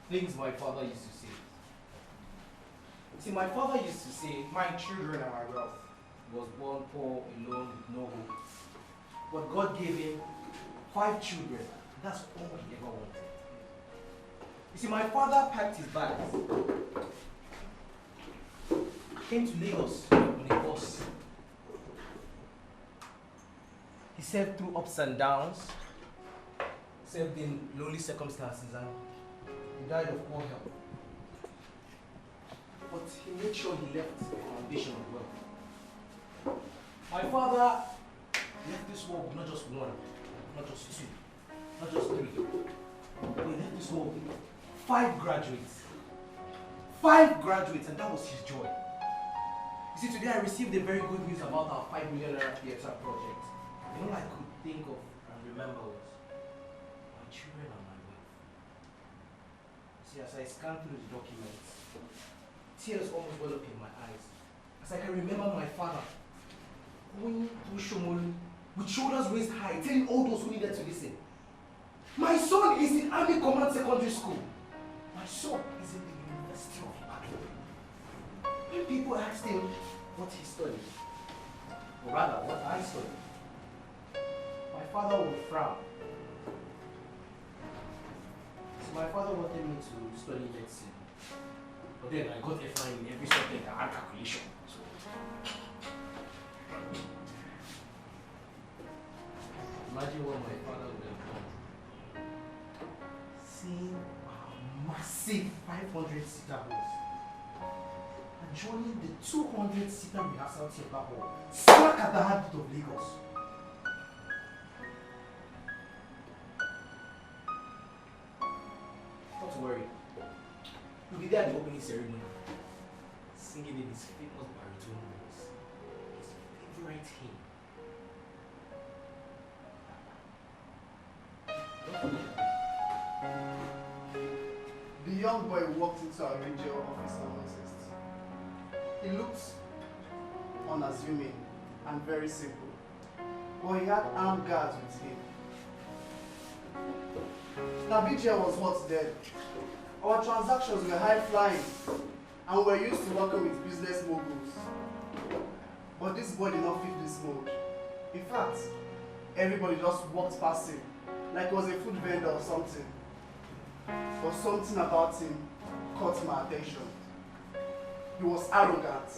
things my father used to say. You see, my father used to say, my children are my wealth. He was born poor, alone, with no hope. But God gave him 5 children. That's all he ever wanted. You see, my father packed his bags, came to Lagos on a bus. He served through ups and downs, served in lonely circumstances, and he died of poor health. But he made sure he left a foundation of wealth. My father left this world with not just 1, not just 2, not just 3. But he left this world with 5 graduates. 5 graduates, and that was his joy. You see, today I received a very good news about our 5 million naira theatre project. And all I could think of and remember was, my children are my wealth. See, as I scanned through the documents, tears almost well up in my eyes. As I can remember my father going through Shomolu with shoulders raised high, telling all those who needed to listen, my son is in Army Command Secondary School. My son is in the University of Ibadan. When people asked him what he studied, or rather what I studied, my father would frown. So my father wanted me to study medicine. But then I got F9 in every subject that had calculation. So imagine what my father would have done. Seeing our massive 500-seater halls and joining the 200-seater rehearsal theater hall smack at the heart of Lagos. Not to worry. You'll be there at the opening ceremony, singing in his famous baritone voice, his favorite hymn. The young boy walked into our regional office unnoticed. He looked unassuming and very simple, but he had armed guards with him. Now BJ was hot then. Our transactions were high-flying, and we were used to working with business moguls. But this boy did not fit this mold. In fact, everybody just walked past him like he was a food vendor or something. But something about him caught my attention. He was arrogant,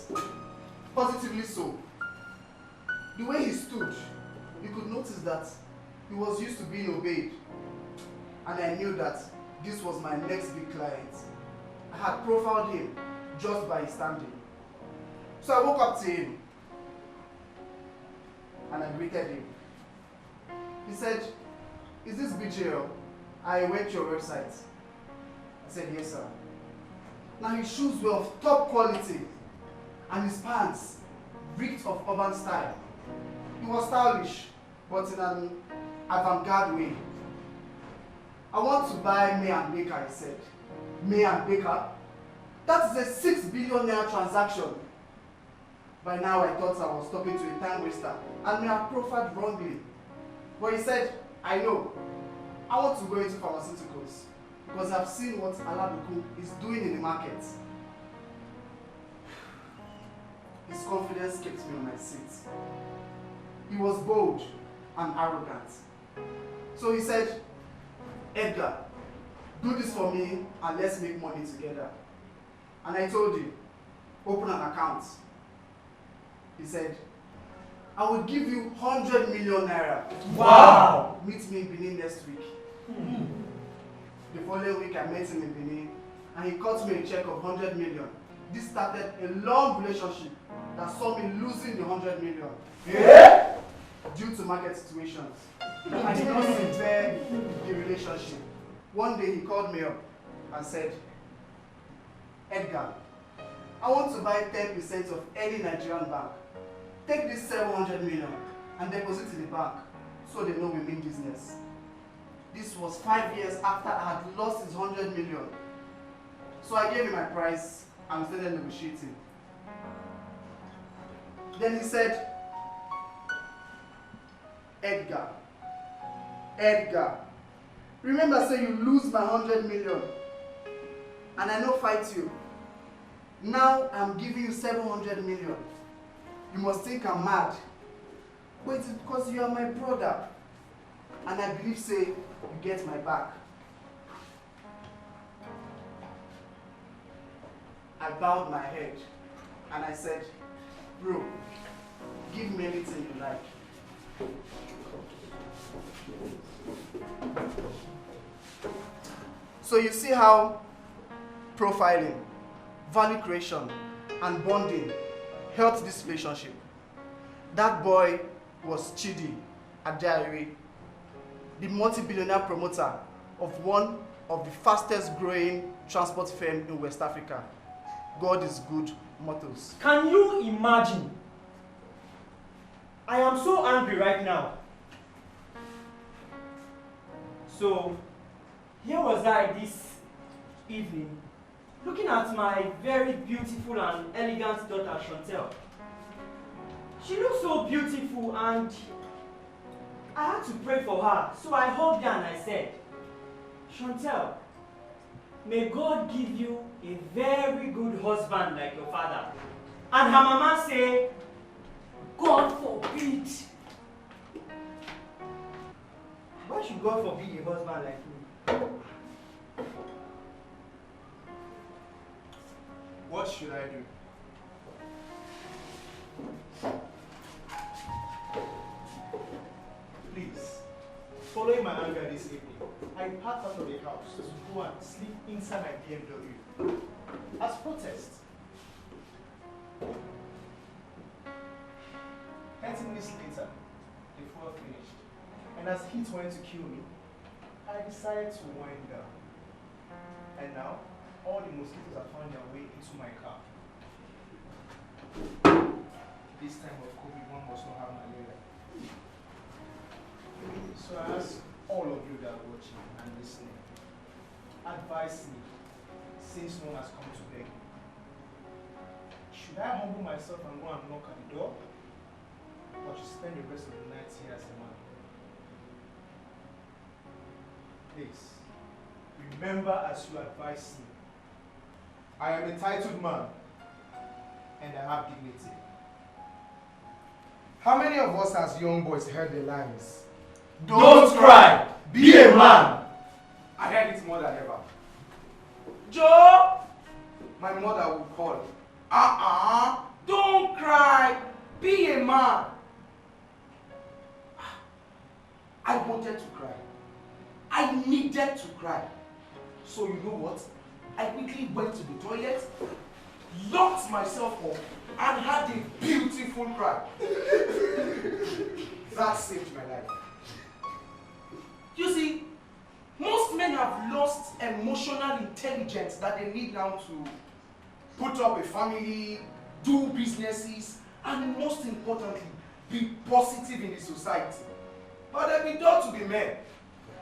positively so. The way he stood, you could notice that he was used to being obeyed. And I knew that this was my next big client. I had profiled him just by his standing. So I woke up to him and I greeted him. He said, "Is this BJL? I went to your website." I said, "Yes, sir." Now his shoes were of top quality and his pants reeked of urban style. He was stylish, but in an avant-garde way. "I want to buy May and Baker," he said. May and Baker? That is a 6 billion naira transaction. By now I thought I was talking to a time waster and may have profiled wrongly. But he said, "I know. I want to go into pharmaceuticals because I've seen what Alabuku is doing in the market." His confidence kept me on my seat. He was bold and arrogant. So he said, "Edgar, do this for me and let's make money together." And I told him, "Open an account." He said, "I will give you 100 million naira. Wow! Meet me in Benin next week." The following week I met him in Benin and he cut me a check of 100 million. This started a long relationship that saw me losing the 100 million. Yeah? Due to market situations. I did not repair the relationship. One day he called me up and said, "Edgar, I want to buy 10% of any Nigerian bank. Take this 700 million and deposit in the bank so they know we mean business." This was 5 years after I had lost his 100 million. So I gave him my price and started negotiating. Then he said, Edgar, remember say you lose my 100 million. and I no fight you. Now I'm giving you 700 million. You must think I'm mad. But it's because you are my brother. And I believe, say, you get my back. I bowed my head and I said, bro, give me anything you like. So you see how profiling, value creation, and bonding helped this relationship. That boy was Chidi Ajayi, the multi-billionaire promoter of one of the fastest growing transport firm in West Africa. God is good mottos. Can you imagine? I am so angry right now. So, here was I this evening, looking at my very beautiful and elegant daughter, Chantel. She looked so beautiful and I had to pray for her. So I hugged her and I said, Chantel, may God give you a very good husband like your father. And her mama say, God forbid. Why should God forbid a husband like me? What should I do? Please, following my anger this evening, I packed out of the house to go and sleep inside my BMW as protest. 30 minutes later, the fuel finished, and as heat went to kill me, I decided to wind down. And now, all the mosquitoes have found their way into my car. This time of COVID, one must not have malaria. So I ask all of you that are watching and listening, advise me, since no one has come to beg me. Should I humble myself and go and knock at the door? Or should spend the rest of the night here as a man? Please, remember as you advise me, I am a titled man and I have dignity. How many of us as young boys heard the lines? Don't cry, be a man. I heard it more than ever. Joe, My mother would call. don't cry. Be a man. I wanted to cry. I needed to cry. So you know what? I quickly went to the toilet, locked myself up, and had a beautiful cry. That saved my life. You see, most men have lost emotional intelligence that they need now to Put up a family, do businesses, and most importantly, be positive in the society. But they've been taught to be men.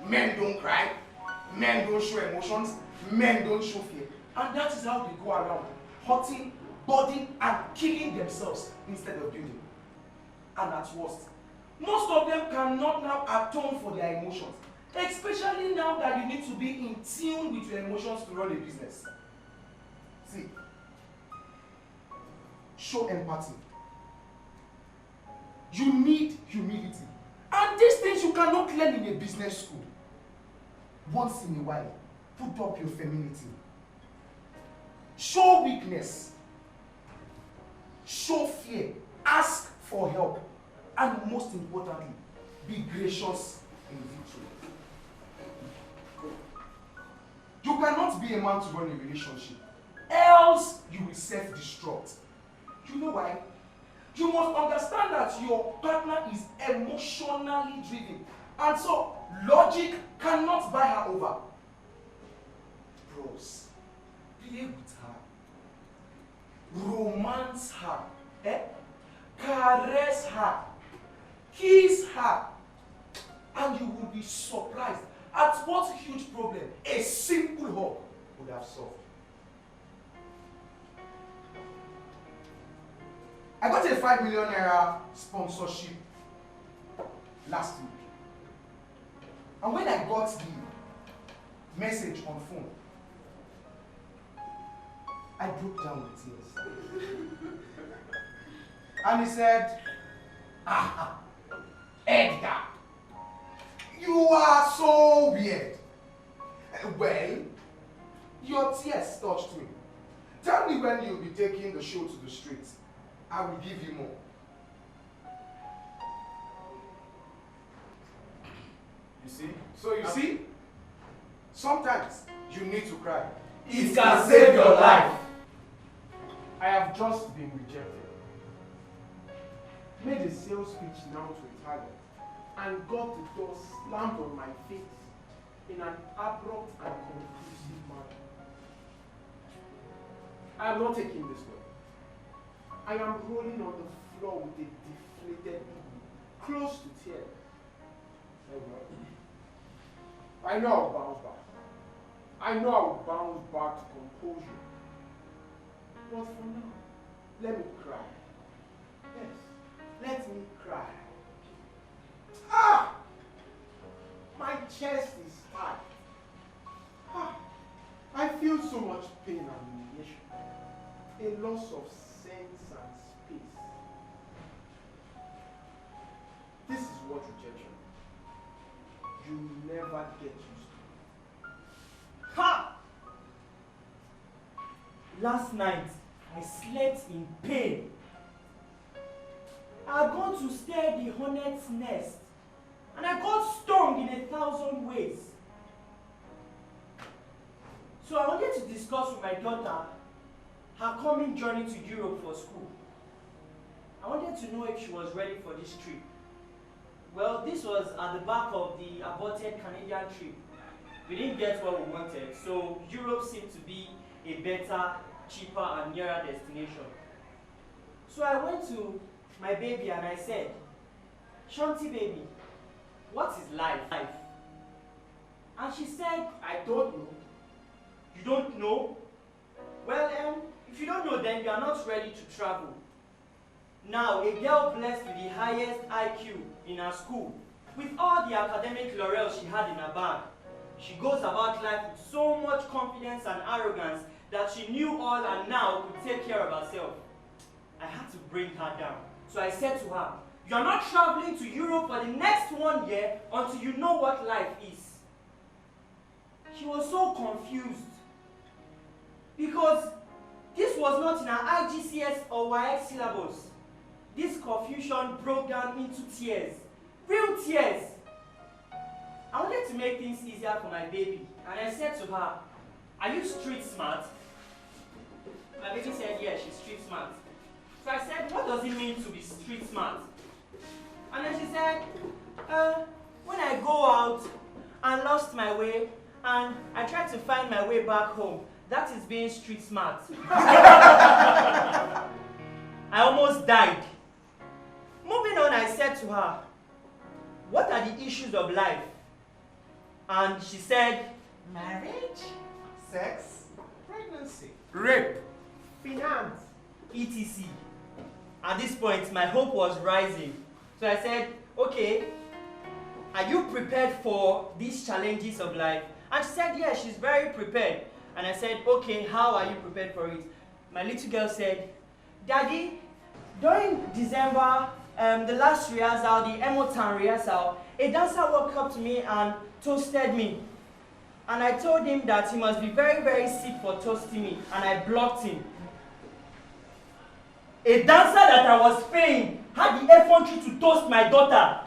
Men don't cry, men don't show emotions, men don't show fear. And that is how they go around hurting, burdening, and killing themselves instead of building. And at worst, most of them cannot now atone for their emotions, especially now that you need to be in tune with your emotions to run a business. see, show empathy. You need humility. And these things you cannot learn in a business school. Once in a while, put up your femininity. Show weakness. Show fear. Ask for help. And most importantly, be gracious in victory. You cannot be a man to run a relationship. Else, you will self-destruct. You know why? You must understand that your partner is emotionally driven. And so, logic cannot buy her over. Bros, play with her. Romance her. Caress her. Kiss her. And you will be surprised at what huge problem a simple hug would have solved. I got a 5 million naira sponsorship last week. And when I got the message on phone, I broke down with tears. And he said, "Ah, Edgar, you are so weird." Well, your tears touched me. Tell me when you'll be taking the show to the streets. I will give you more. You see? So you see, sometimes you need to cry. It can save your life. I have just been rejected. Made a sales pitch now to a target and got the door slammed on my face in an abrupt and conclusive manner. I am not taking this way. I am rolling on the floor with a deflated ego, close to tears. Oh well. I know I'll bounce back. I know I'll bounce back to composure. But for now, let me cry. Yes, let me cry. Ah! My chest is tight. Ah! I feel so much pain and humiliation. A loss of sense and space. This is what rejection. You never get used to. Ha! Last night, I slept in pain. I had gone to stare the hornet's nest, and I got stung in 1,000 ways. So I wanted to discuss with my daughter her coming journey to Europe for school. I wanted to know if she was ready for this trip. Well, this was at the back of the aborted Canadian trip. We didn't get what we wanted, so Europe seemed to be a better, cheaper, and nearer destination. So I went to my baby and I said, "Shanti baby, what is life?" And she said, I don't know. "You don't know? Well, if you don't know, then you are not ready to travel." Now, a girl blessed with the highest IQ in her school, with all the academic laurels she had in her bag, she goes about life with so much confidence and arrogance that she knew all and now could take care of herself. I had to bring her down. So I said to her, "You are not traveling to Europe for the next 1 year until you know what life is." She was so confused because this was not in her IGCS or YX syllabus. This confusion broke down into tears, real tears. I wanted to make things easier for my baby, and I said to her, "Are you street smart?" My baby said, "Yeah, she's street smart." So I said, "What does it mean to be street smart?" And then she said, "When I go out and lost my way, and I try to find my way back home, that is being street smart." I almost died. Moving on, I said to her, "What are the issues of life?" And she said, Marriage, sex, Pregnancy, Rape. finance. etc. At this point, my hope was rising. So I said, "Okay, are you prepared for these challenges of life?" And she said, "Yeah, she's very prepared." And I said, "Okay, how are you prepared for it?" My little girl said, "Daddy, during December, the last rehearsal, the Emotown rehearsal, a dancer walked up to me and toasted me. And I told him that he must be very, very sick for toasting me, and I blocked him. A dancer that I was paying had the effrontery to toast my daughter.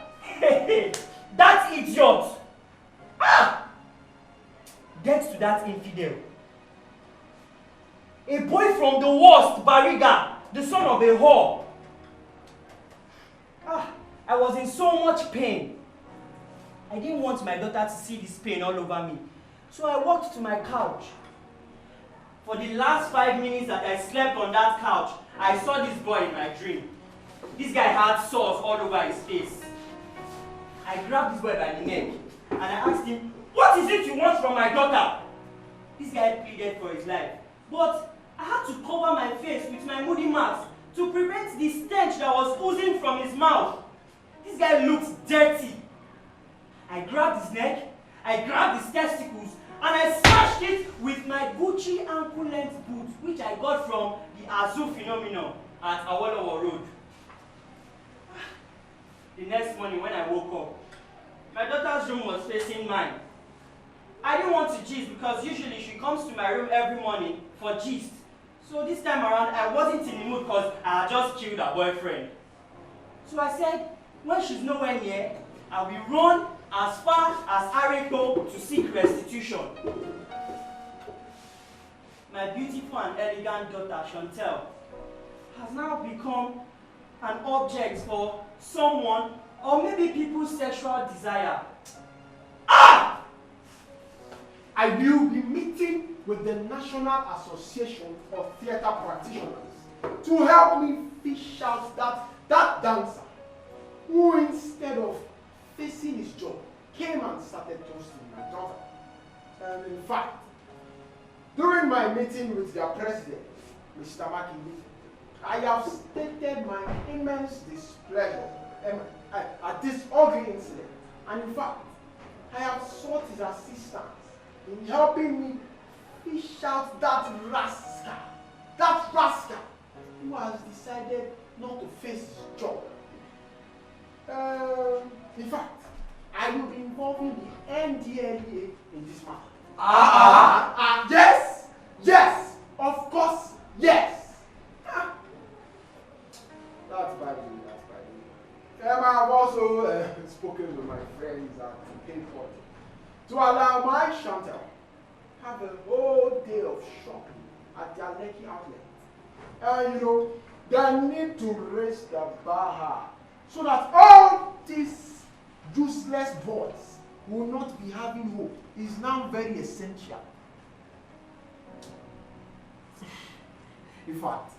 That idiot! Ah! Get to that infidel. A boy from the worst, Bariga, the son of a whore. Ah, I was in so much pain. I didn't want my daughter to see this pain all over me. So I walked to my couch. For the last 5 minutes that I slept on that couch, I saw this boy in my dream. This guy had sores all over his face. I grabbed this boy by the neck and I asked him, "What is it you want from my daughter?" This guy pleaded for his life. But I had to cover my face with my moody mask to prevent the stench that was oozing from his mouth. This guy looked dirty. I grabbed his neck, I grabbed his testicles, and I smashed it with my Gucci ankle-length boots, which I got from the Azu Phenomenon at Awolowo Road. The next morning when I woke up, my daughter's room was facing mine. I didn't want to gist because usually she comes to my room every morning for gist. So this time around, I wasn't in the mood because I had just killed her boyfriend. So I said, when she's nowhere near, I will run as far as Areko to seek restitution. My beautiful and elegant daughter, Chantel, has now become an object for someone or maybe people's sexual desire. Ah! I will be meeting with the National Association of Theatre Practitioners to help me fish out that dancer who, instead of facing his job, came and started toasting my daughter. And in fact, during my meeting with their president, Mr. Makinde, I have stated my immense displeasure at this ugly incident. And in fact, I have sought his assistance in helping me fish out that rascal who has decided not to face his job. In fact, I will be involving the NDLEA in this matter. Yes, of course, yes. That's by the way. I've also spoken with my friends at the Payport to allow my Chantel have a whole day of shopping at their Lekki outlet. And they need to raise the bar high so that all these useless boys will not be having hope. Is now very essential. In fact,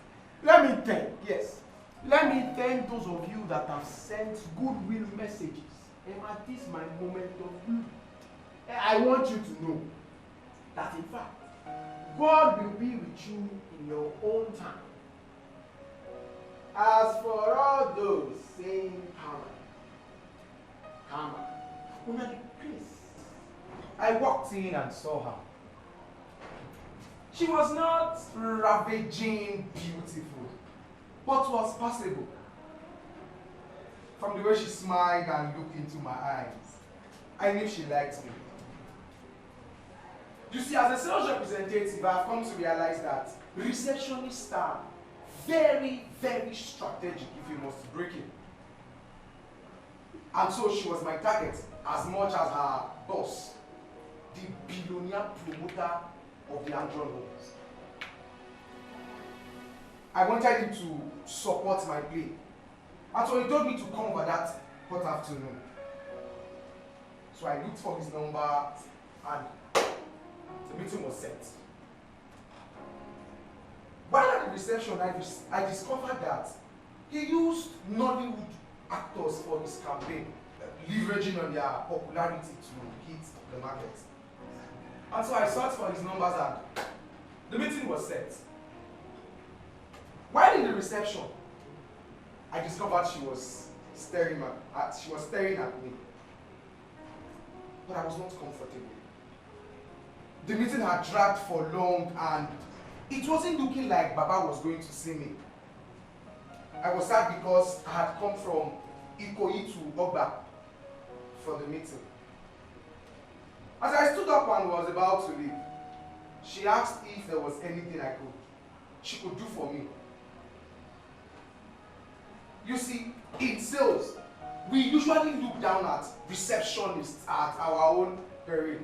let me thank those of you that have sent goodwill messages. And at this my moment of glory, I want you to know that in fact, God will be with you in your own time. As for all those saying karma, una the grace. I walked in and saw her. She was not ravaging beautiful, but was passable. From the way she smiled and looked into my eyes, I knew she liked me. You see, as a sales representative, I have come to realize that receptionists are very, very strategic if you must break it. And so she was my target as much as her boss, the billionaire promoter of the Andron homes. I wanted him to support my play. And so he told me to come over that hot afternoon. So I looked for his number and the meeting was set. While at the reception, I discovered that he used Nollywood actors for his campaign, leveraging on their popularity to hit the market. And so I searched for his numbers and the meeting was set. While in the reception, I discovered she was staring at me. But I was not comfortable. The meeting had dragged for long and it wasn't looking like Baba was going to see me. I was sad because I had come from Ikoyi to Ogba for the meeting. As I stood up and was about to leave, she asked if there was anything she could do for me. You see, in sales, we usually look down at receptionists at our own peril.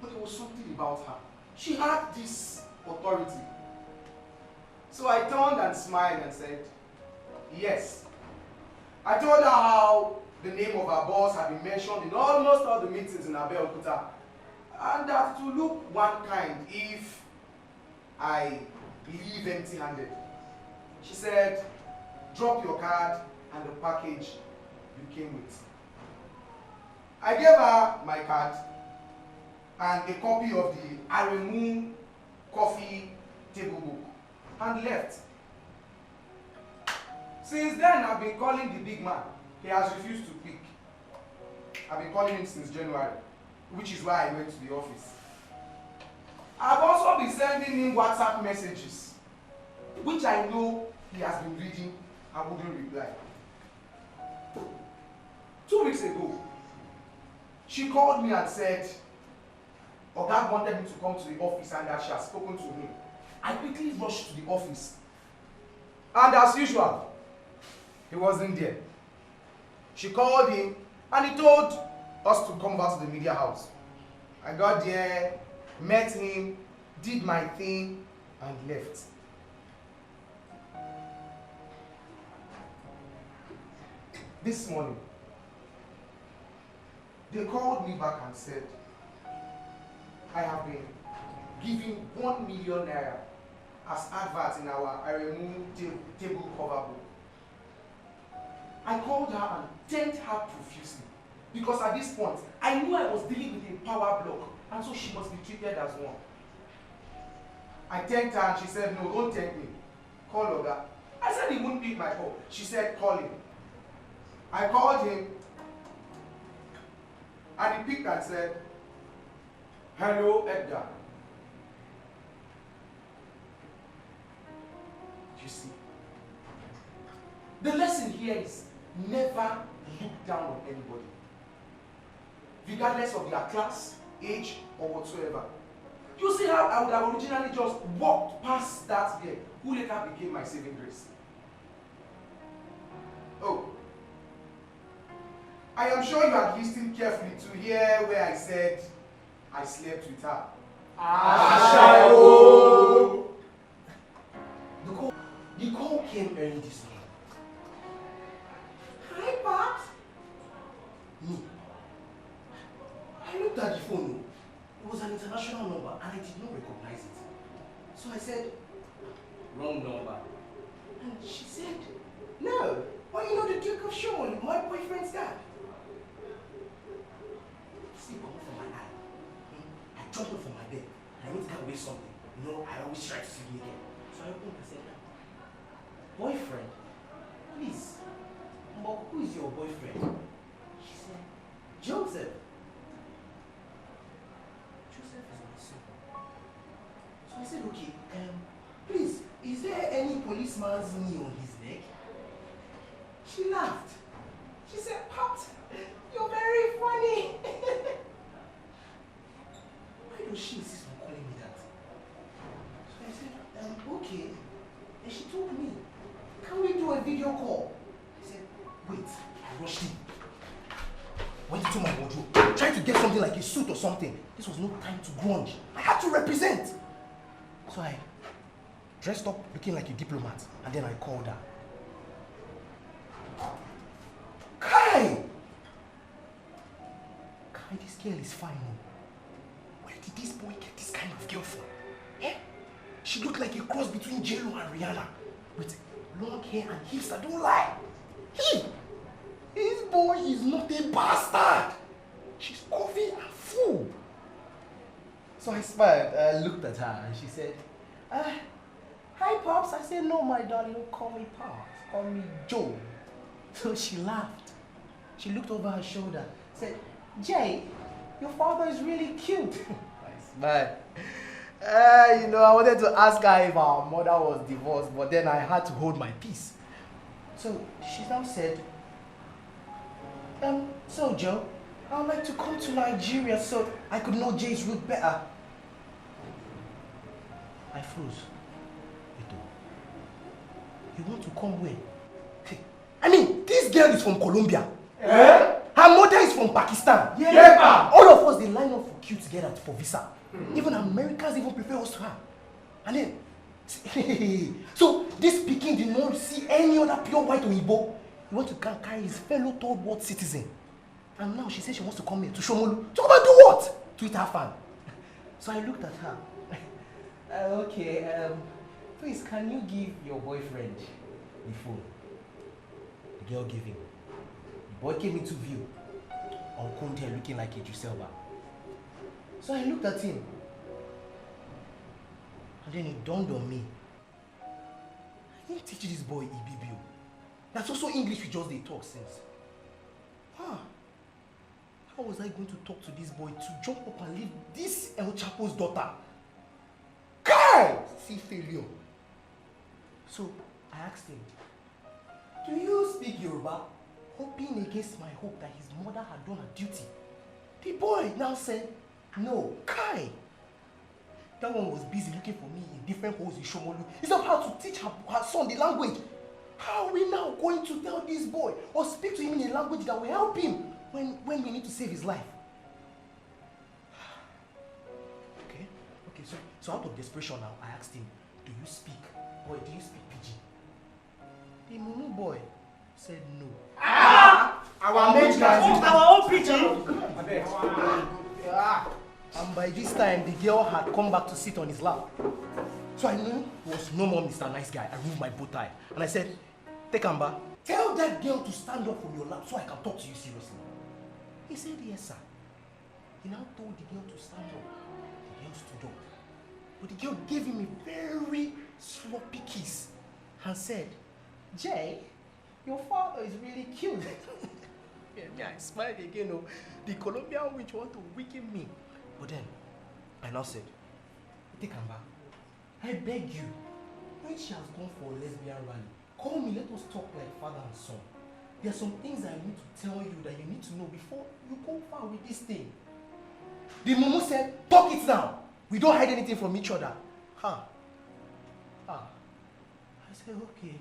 But there was something about her. She had this authority. So I turned and smiled and said, yes. I told her how the name of her boss had been mentioned in almost all the meetings in Abeokuta, and that it would look one kind if I leave empty-handed. She said, drop your card and the package you came with. I gave her my card and a copy of the Aremu coffee table book and left. Since then, I've been calling the big man. He has refused to pick. I've been calling him since January, which is why I went to the office. I've also been sending him WhatsApp messages, which I know he has been reading and wouldn't reply. 2 weeks ago, she called me and said, Oga wanted me to come to the office and that she has spoken to him. I quickly rushed to the office. And as usual, he wasn't there. She called him and he told us to come back to the media house. I got there, met him, did my thing, and left. This morning, they called me back and said, I have been given 1 million naira as advert in our Aremu table cover book. I called her and thanked her profusely because at this point, I knew I was dealing with a power block and so she must be treated as one. I thanked her and she said, no, don't thank me. Call Oga. I said he wouldn't pick my call. She said, call him. I called him and he picked and said, hello, Edgar. You see, the lesson here is never look down on anybody, regardless of their class, age, or whatsoever. You see how I would have originally just walked past that girl who later became my saving grace. Oh, I am sure you had listened carefully to hear where I said I slept with her. Ashawo! The call came early this morning. Hi, Pops. Me. I looked at the phone. It was an international number and I did not recognize it. So I said, wrong number. And she said, no. Well, you know the Duke of Sean, my boyfriend's dad. Sleep come from my eye. I jumped up from my bed and I went to go away something. You know, I always try to see me again. So I opened and said, boyfriend? Please. But who is your boyfriend? She said, Joseph. Joseph is my son. So I said, okay, please, is there any policeman's knee on his neck? She laughed. She said, Pops, you're very funny. Why does she insist on calling me that? So I said, okay. And she told me, can we do a video call? I said, wait. I rushed in. Went into my wardrobe, tried to get something like a suit or something. This was no time to grunge. I had to represent. So I dressed up looking like a diplomat and then I called her. Kai! Kai, this girl is fine. Where did this boy get this kind of girl from? Eh? She looked like a cross between J-Lo and Rihanna with long hair and hips. I don't lie. This boy is not a bastard. She's coffee and full. So I smiled. I looked at her and she said, hi, Pops. I said, no, my darling, don't call me Pops. Call me Joe. So she laughed. She looked over her shoulder, said, Jay, your father is really cute. I smiled. You know, I wanted to ask her if our mother was divorced, but then I had to hold my peace. So she now said, so Joe, I would like to come to Nigeria so I could know Jay's route better. I froze. You want to come where? I mean, this girl is from Colombia. Eh? Her mother is from Pakistan. Yeah. All of us, they line up for queue together for visa. Even Americans even prefer us to her. And then, so this Peking did not see any other pure white Oyibo. He wants to carry his fellow third world citizen. And now she says she wants to come here to Shomolu. To come and do what? To eat her fan. So I looked at her. Okay, please, can you give your boyfriend the phone? The girl gave him. The boy came into view on Conte looking like a Giselba. So I looked at him. And then it dawned on me. I didn't teach this boy Ibibio. That's also English we just they talk since. How was I going to talk to this boy to jump up and leave this El Chapo's daughter see failure. So I asked him, do you speak Yoruba? Hoping against my hope that his mother had done her duty. The boy now said, no, Kai. That one was busy looking for me in different holes in Shomolu. It's not how to teach her son the language. How are we now going to tell this boy or speak to him in a language that will help him when we need to save his life? Okay, so out of desperation now, I asked him, do you speak Pidgin? The Mumu boy said no. Our mate guys. Our own Pidgin. And by this time, the girl had come back to sit on his lap. So I knew he was no more Mr. Nice Guy. I removed my bow tie and I said, Tekamba, tell that girl to stand up from your lap so I can talk to you seriously. He said, yes, sir. He now told the girl to stand up. The girl stood up. But the girl gave him a very sloppy kiss and said, Jay, your father is really cute. Yeah, I smiled again. Oh, the Colombian witch want to weaken me. But then, I now said, Tekamba, I beg you, when she has gone for a lesbian rally, call me, let us talk like father and son. There are some things I need to tell you that you need to know before you go far with this thing. The Mumu said, talk it now. We don't hide anything from each other. I said, okay,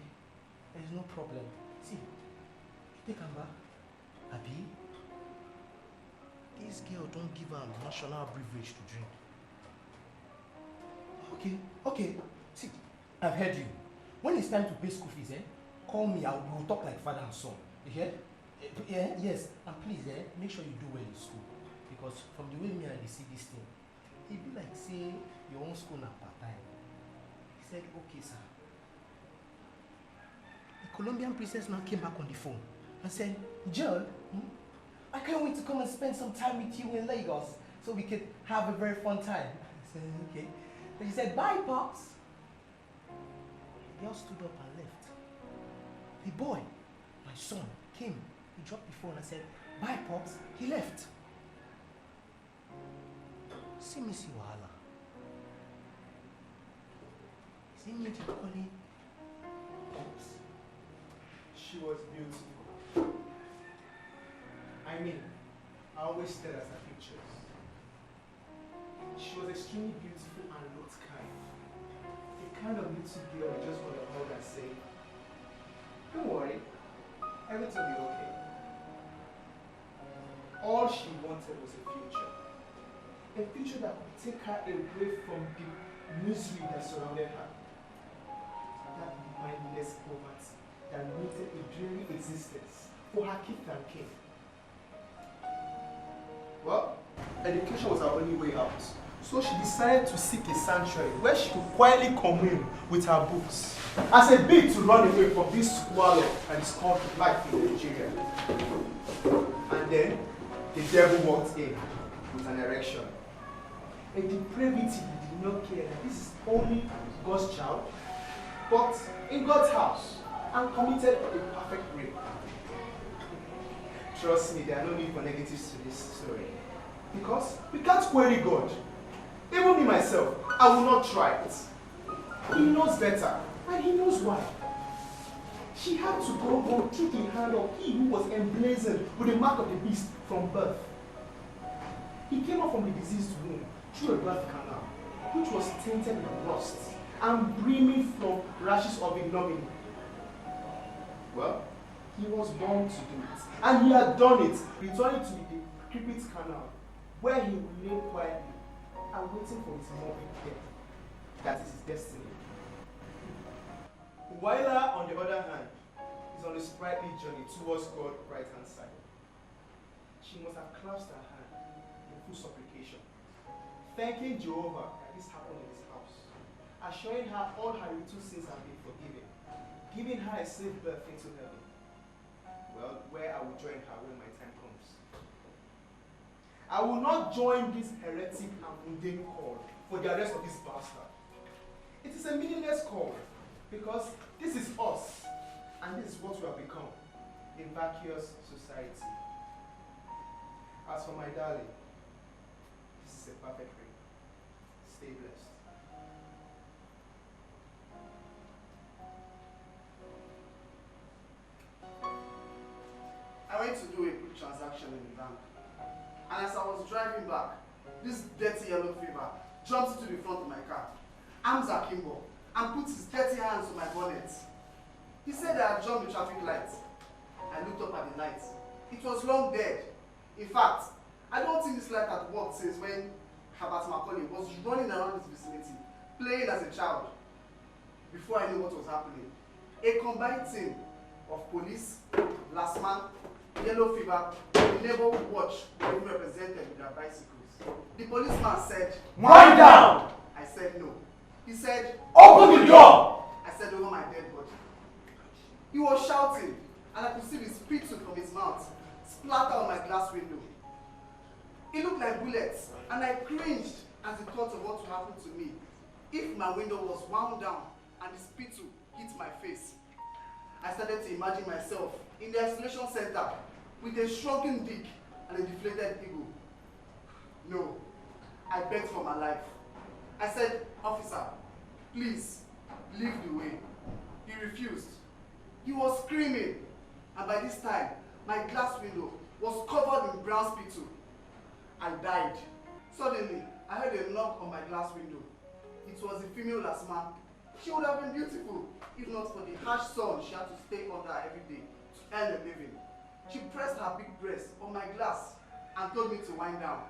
there's no problem. See, Tekamba, Abi, this girl don't give her national beverage to drink. Okay. See, I've heard you. When it's time to pay school fees, call me. We'll talk like father and son. You hear? Yeah, yes. And please, make sure you do well in school. Because from the way me and I see this thing, it'd be like, say, your own school na part-time. He said, okay, sir. The Colombian princess now came back on the phone and said, John, I can't wait to come and spend some time with you in Lagos so we could have a very fun time. I said, okay. And she said, bye, Pops. The girl stood up and left. The boy, my son, came. He dropped the phone and said, bye, Pops. He left. See me see Wahala. See me calling Pops. She was beautiful. I mean, I always stare at her pictures. She was extremely beautiful and looked kind. The kind of little girl I just want to hug and say, don't worry, everything will be okay. All she wanted was a future. A future that could take her away from the misery that surrounded her. That mindless poverty that limited a dreary existence for her kith and kin. Well, education was her only way out. So she decided to seek a sanctuary where she could quietly commune with her books as a bid to run away from this squalor and this called life in Nigeria. And then the devil walked in with an erection. A depravity he did not care that this is only God's child, but in God's house, and committed a perfect rape. Trust me, there are no need for negatives to this story. Because we can't query God. Even me myself, I will not try it. He knows better, and he knows why. She had to go home taking hand of he who was emblazoned with the mark of the beast from birth. He came out from the diseased womb through a birth canal, which was tainted with rust and brimming from rashes of ignominy. Well, he was born to do it, and he had done it, returning to the decrepit canal, where he would lay quietly and waiting for his morbid death. That is his destiny. Waila, on the other hand, is on a sprightly journey towards God's right-hand side. She must have clasped her hand in full supplication, thanking Jehovah that this happened in his house, assuring her all her little sins have been forgiven, giving her a safe birth into heaven. Well, where I will join her when my time comes. I will not join this heretic and mundane call for the arrest of this bastard. It is a meaningless call because this is us and this is what we have become, a vacuous society. As for my darling, this is a perfect ring. Stay blessed. went to do a quick transaction in the bank. And as I was driving back, this dirty yellow fever jumps into the front of my car, arms akimbo, and puts his dirty hands on my bonnet. He said I had jumped the traffic light. I looked up at the light. It was long dead. In fact, I don't think this light had worked since when Herbert Macaulay was running around this vicinity, playing as a child. Before I knew what was happening, a combined team of police, last man, yellow fever, the neighborhood watch were even represented with their bicycles. The policeman said, Wind down! I said no. He said, Open the door! I said over my dead body. He was shouting, and I could see the spit from his mouth splatter on my glass window. It looked like bullets, and I cringed as the thought of what would happen to me if my window was wound down and the spittle hit my face. I started to imagine myself in the isolation center with a shrunken dick and a deflated ego. No, I begged for my life. I said, officer, please, leave the way. He refused. He was screaming, and by this time, my glass window was covered in brown spittle. I died. Suddenly, I heard a knock on my glass window. It was a female Lasma. She would have been beautiful if not for the harsh sun she had to stay under every day to earn a living. She pressed her big breast on my glass and told me to wind down.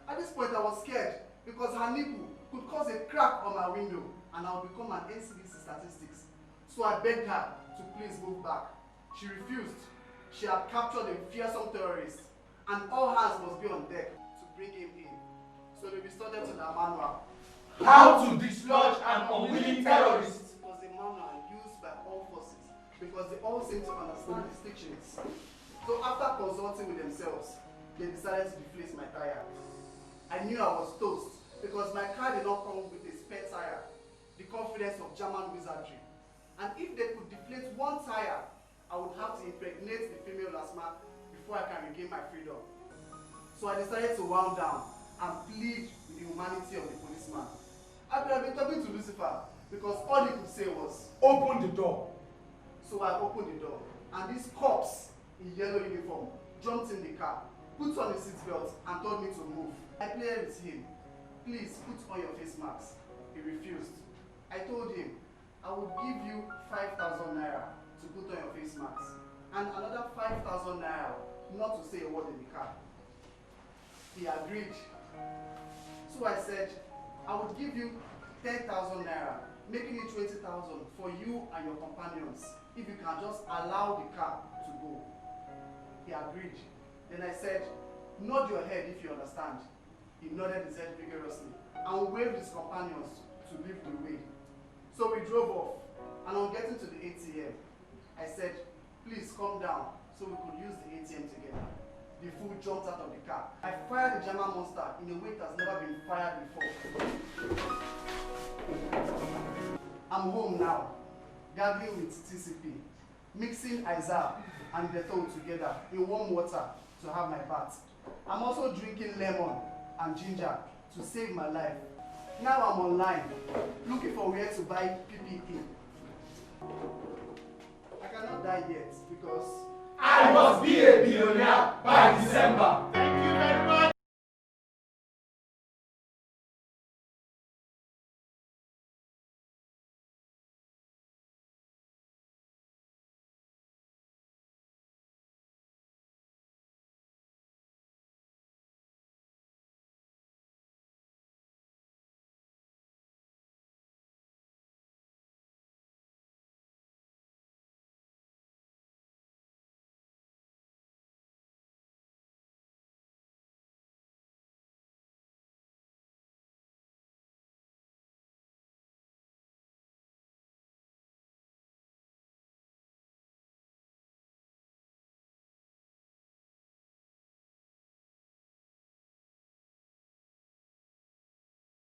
At this point, I was scared because her nipple could cause a crack on my window and I would become an NCDC statistics. So I begged her to please move back. She refused. She had captured a fearsome terrorist and all hands must be on deck to bring him in. So they resorted to the manual. How to dislodge an unwilling terrorist. It was a manual used by all forces because they all seemed to understand his teachings. So after consulting with themselves, they decided to deflate my tire. I knew I was toast because my car did not come with a spare tire, the confidence of German wizardry. And if they could deflate one tire, I would have to impregnate the female asthma before I can regain my freedom. So I decided to wound down and plead with the humanity of the policeman. I could have been talking to Lucifer because all he could say was, Open the door. so I opened the door and this corpse in yellow uniform jumped in the car, put on his seatbelt and told me to move. I pleaded with him, please put on your face mask. He refused. I told him, I would give you 5,000 naira to put on your face mask and another 5,000 naira not to say a word in the car. He agreed. So I said, I would give you 10,000 naira, making it 20,000 for you and your companions if you can just allow the car to go. He agreed. Then I said, nod your head if you understand. He nodded his head vigorously and waved his companions to lead the way. So we drove off, and on getting to the ATM, I said, please come down so we could use the ATM together. The fool jumped out of the car. I fired the German monster in a way it has never been fired before. I'm home now, gargling with TCP, mixing Isaiah and Dettol together in warm water to have my bath. I'm also drinking lemon and ginger to save my life. Now I'm online, looking for where to buy PPE. I cannot die yet because I must be a billionaire by December.